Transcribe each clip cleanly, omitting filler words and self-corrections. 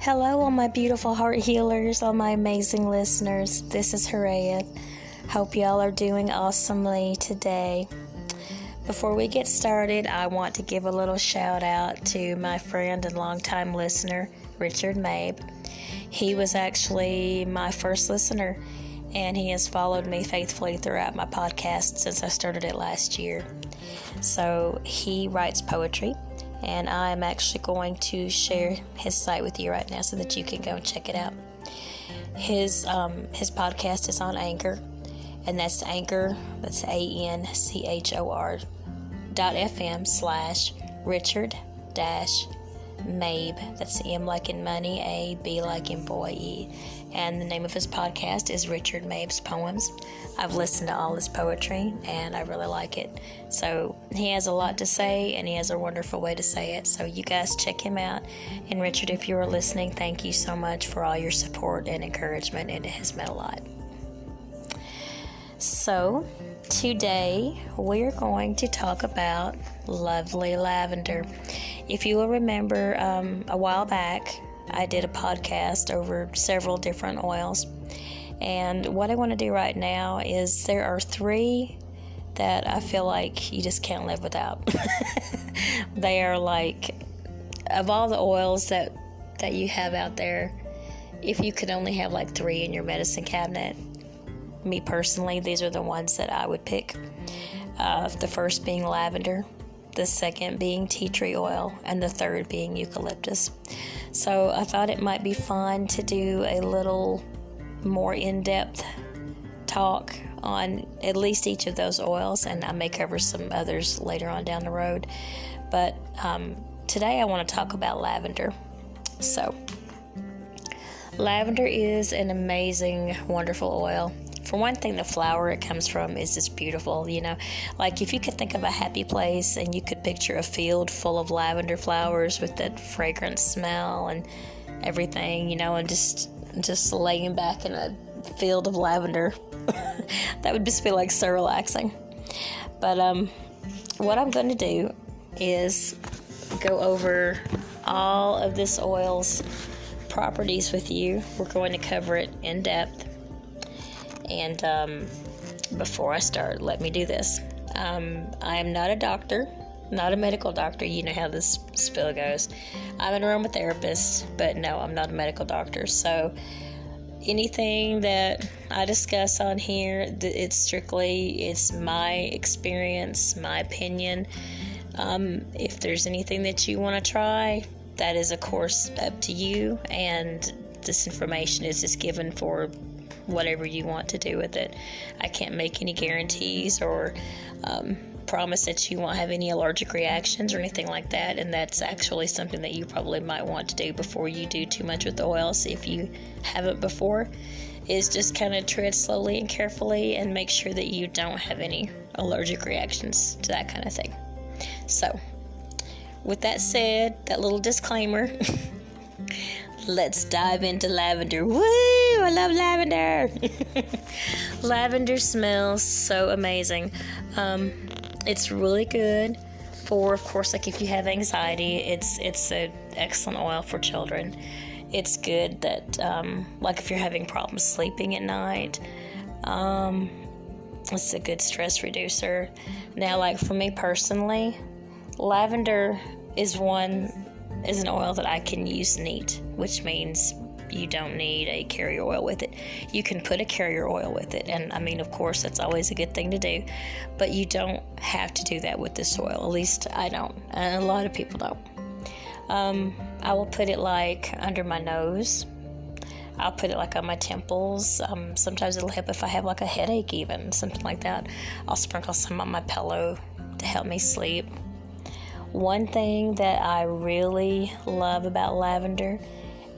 Hello, all my beautiful heart healers, all my amazing listeners. This is Harriet. Hope y'all are doing awesomely today. Before we get started, I want to give a little shout out to my friend and longtime listener, Richard Mabe. He was actually my first listener, and he has followed me faithfully throughout my podcast since I started it last year. So he writes poetry, and I'm actually going to share his site with you right now so that you can go and check it out. His podcast is on Anchor, and that's Anchor, that's ANCHOR.fm/Richard-Mabe. That's M like in money, A, B like in boy, E. And the name of his podcast is Richard Mabe's Poems. I've listened to all his poetry, and I really like it. So he has a lot to say, and he has a wonderful way to say it. So you guys check him out. And Richard, if you are listening, thank you so much for all your support and encouragement. It has meant a lot. So today we're going to talk about lovely lavender. If you will remember, a while back, I did a podcast over several different oils. And what I want to do right now is there are 3 that I feel like you just can't live without. They are like, of all the oils that you have out there, if you could only have like 3 in your medicine cabinet, me personally, these are the ones that I would pick. The first being lavender, the second being tea tree oil, and the third being eucalyptus. So I thought it might be fun to do a little more in-depth talk on at least each of those oils, and I may cover some others later on down the road. But today I want to talk about lavender. So lavender is an amazing, wonderful oil. For one thing, the flower it comes from is just beautiful, Like if you could think of a happy place and you could picture a field full of lavender flowers with that fragrant smell and everything, and just laying back in a field of lavender, that would just be like so relaxing. But what I'm going to do is go over all of this oil's properties with you. We're going to cover it in depth. And before I start, let me do this. I am not a doctor, not a medical doctor. You know how this spiel goes. I'm an aromatherapist, but no, I'm not a medical doctor. So anything that I discuss on here, it's my experience, my opinion. If there's anything that you want to try, that is, of course, up to you. And this information is just given for whatever you want to do with it. I can't make any guarantees or promise that you won't have any allergic reactions or anything like that, and that's actually something that you probably might want to do before you do too much with the oils. If you haven't before, is just kind of tread slowly and carefully and make sure that you don't have any allergic reactions to that kind of thing. So with that said, that little disclaimer, let's dive into lavender. Woo! I love lavender. Lavender smells so amazing. It's really good for, of course, like if you have anxiety, it's an excellent oil for children. It's good that, like if you're having problems sleeping at night, it's a good stress reducer. Now, like for me personally, lavender is an oil that I can use neat, which means you don't need a carrier oil with it. You can put a carrier oil with it, and I mean, of course, that's always a good thing to do, but you don't have to do that with this oil. At least I don't, and a lot of people don't. I will put it like under my nose. I'll put it like on my temples. Sometimes it'll help if I have like a headache, even something like that. I'll sprinkle some on my pillow to help me sleep. One thing that I really love about lavender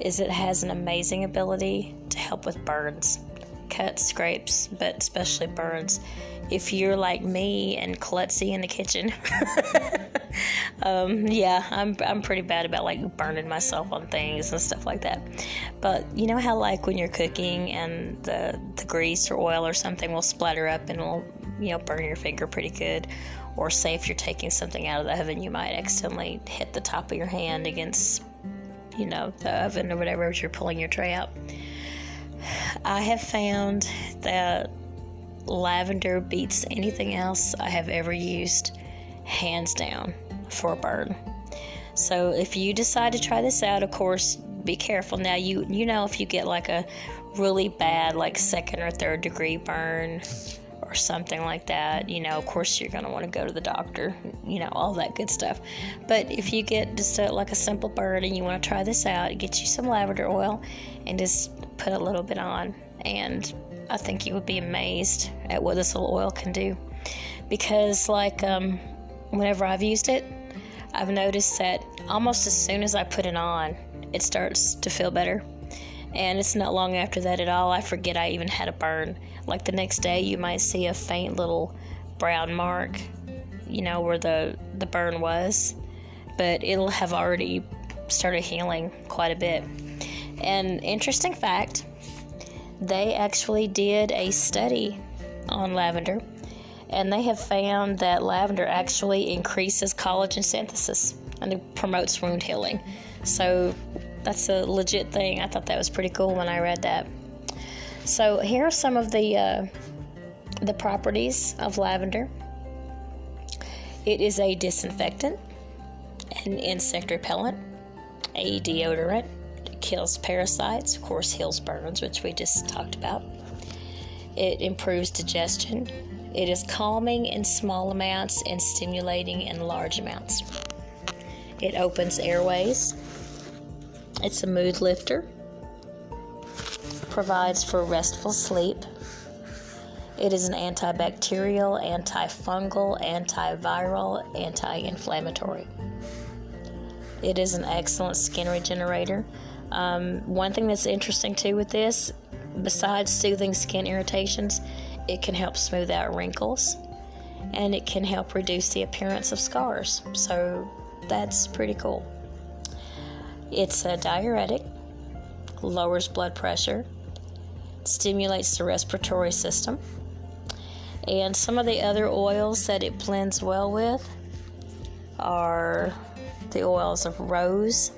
is it has an amazing ability to help with burns, cuts, scrapes, but especially burns. If you're like me and klutzy in the kitchen, I'm pretty bad about like burning myself on things and stuff like that. But you know how like when you're cooking and the grease or oil or something will splatter up and will burn your finger pretty good. Or say if you're taking something out of the oven, you might accidentally hit the top of your hand against the oven or whatever as you're pulling your tray out. I have found that lavender beats anything else I have ever used, hands down, for a burn. So if you decide to try this out, of course, be careful. Now, if you get like a really bad, like 2nd or 3rd degree burn or something like that, of course you're going to want to go to the doctor, all that good stuff. But if you get just like a simple burn and you want to try this out, get you some lavender oil and just put a little bit on. And I think you would be amazed at what this little oil can do. Because whenever I've used it, I've noticed that almost as soon as I put it on, it starts to feel better. And it's not long after that at all, I forget I even had a burn. Like the next day, you might see a faint little brown mark, where the burn was. But it'll have already started healing quite a bit. And interesting fact, they actually did a study on lavender, and they have found that lavender actually increases collagen synthesis and it promotes wound healing. So that's a legit thing. I thought that was pretty cool when I read that. So here are some of the properties of lavender. It is a disinfectant, an insect repellent, a deodorant, kills parasites, of course heals burns, which we just talked about. It improves digestion. It is calming in small amounts and stimulating in large amounts. It opens airways. It's a mood lifter. Provides for restful sleep. It is an antibacterial, antifungal, antiviral, anti-inflammatory. It is an excellent skin regenerator. One thing that's interesting too with this, besides soothing skin irritations, it can help smooth out wrinkles, and it can help reduce the appearance of scars. So that's pretty cool. It's a diuretic, lowers blood pressure, stimulates the respiratory system, and some of the other oils that it blends well with are the oils of rose,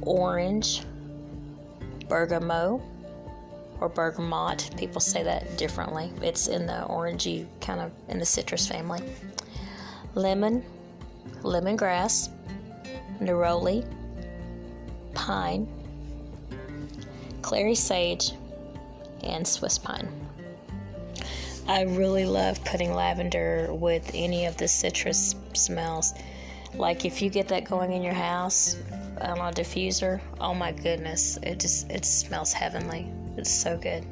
orange, bergamot, or bergamot. People say that differently. It's in the orangey, kind of in the citrus family. Lemon, lemongrass, neroli, pine, clary sage, and Swiss pine. I really love putting lavender with any of the citrus smells. Like if you get that going in your house on a diffuser, oh my goodness, it smells heavenly. It's so good.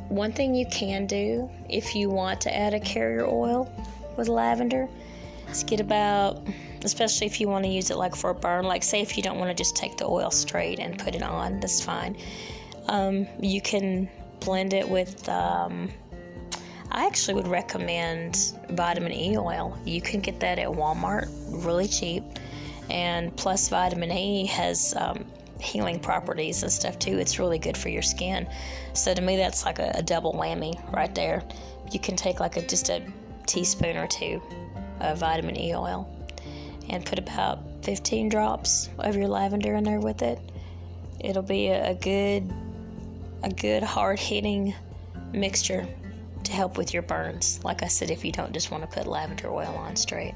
One thing you can do if you want to add a carrier oil with lavender is get about, especially if you want to use it like for a burn, like say if you don't want to just take the oil straight and put it on, that's fine. You can blend it with, I actually would recommend vitamin E oil. You can get that at Walmart really cheap, and plus vitamin E has healing properties and stuff too. It's really good for your skin. So to me that's like a double whammy right there. You can take like just a teaspoon or two of vitamin E oil and put about 15 drops of your lavender in there with it. It'll be a good hard-hitting mixture to help with your burns. Like I said, if you don't just want to put lavender oil on straight.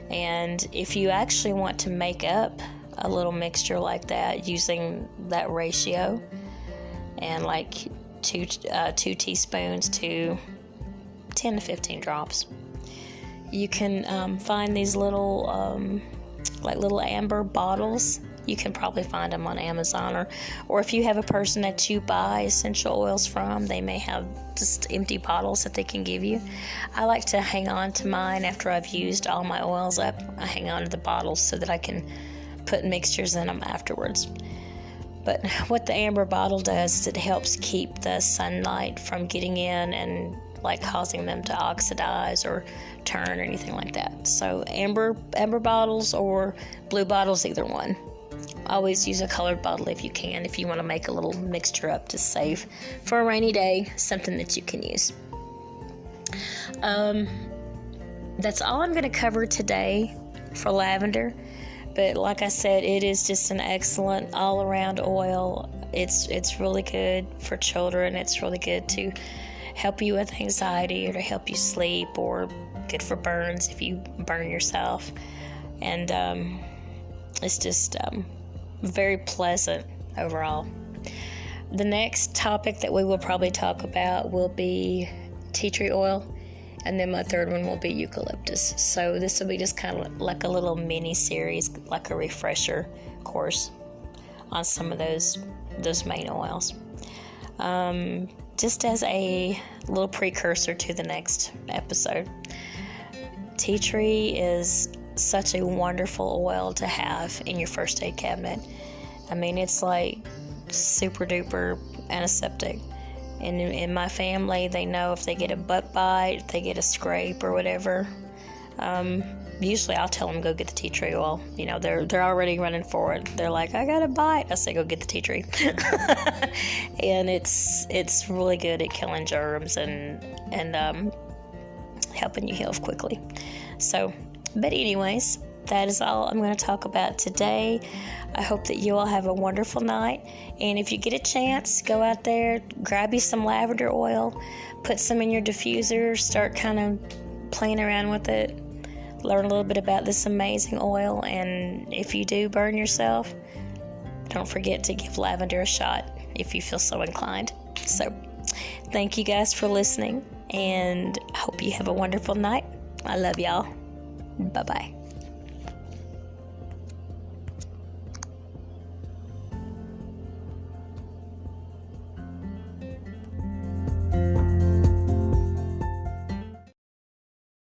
And if you actually want to make up a little mixture like that using that ratio, and like two teaspoons to 10 to 15 drops, you can find these little little amber bottles. You can probably find them on Amazon, or if you have a person that you buy essential oils from, they may have just empty bottles that they can give you. I like to hang on to mine after I've used all my oils up. I hang on to the bottles so that I can put mixtures in them afterwards. But what the amber bottle does is it helps keep the sunlight from getting in and like causing them to oxidize or turn or anything like that. So amber bottles or blue bottles, either one. Always use a colored bottle if you can, if you want to make a little mixture up to save for a rainy day, something that you can use. That's all I'm going to cover today for lavender. But like I said, it is just an excellent all-around oil. It's really good for children. It's really good to help you with anxiety or to help you sleep, or good for burns if you burn yourself. And it's just very pleasant overall. The next topic that we will probably talk about will be tea tree oil, and then my third one will be eucalyptus. So this will be just kind of like a little mini series, like a refresher course on some of those main oils. Just as a little precursor to the next episode, tea tree is such a wonderful oil to have in your first aid cabinet. I mean, it's like super duper antiseptic. And in my family, they know if they get a butt bite, if they get a scrape or whatever, usually I'll tell them go get the tea tree oil. You know, they're already running for it. They're like, I got a bite. I say go get the tea tree. And it's really good at killing germs and helping you heal quickly. So, but anyways, that is all I'm going to talk about today. I hope that you all have a wonderful night. And if you get a chance, go out there, grab you some lavender oil, put some in your diffuser, start kind of playing around with it, learn a little bit about this amazing oil. And if you do burn yourself, don't forget to give lavender a shot if you feel so inclined. So, thank you guys for listening, and I hope you have a wonderful night. I love y'all. Bye-bye.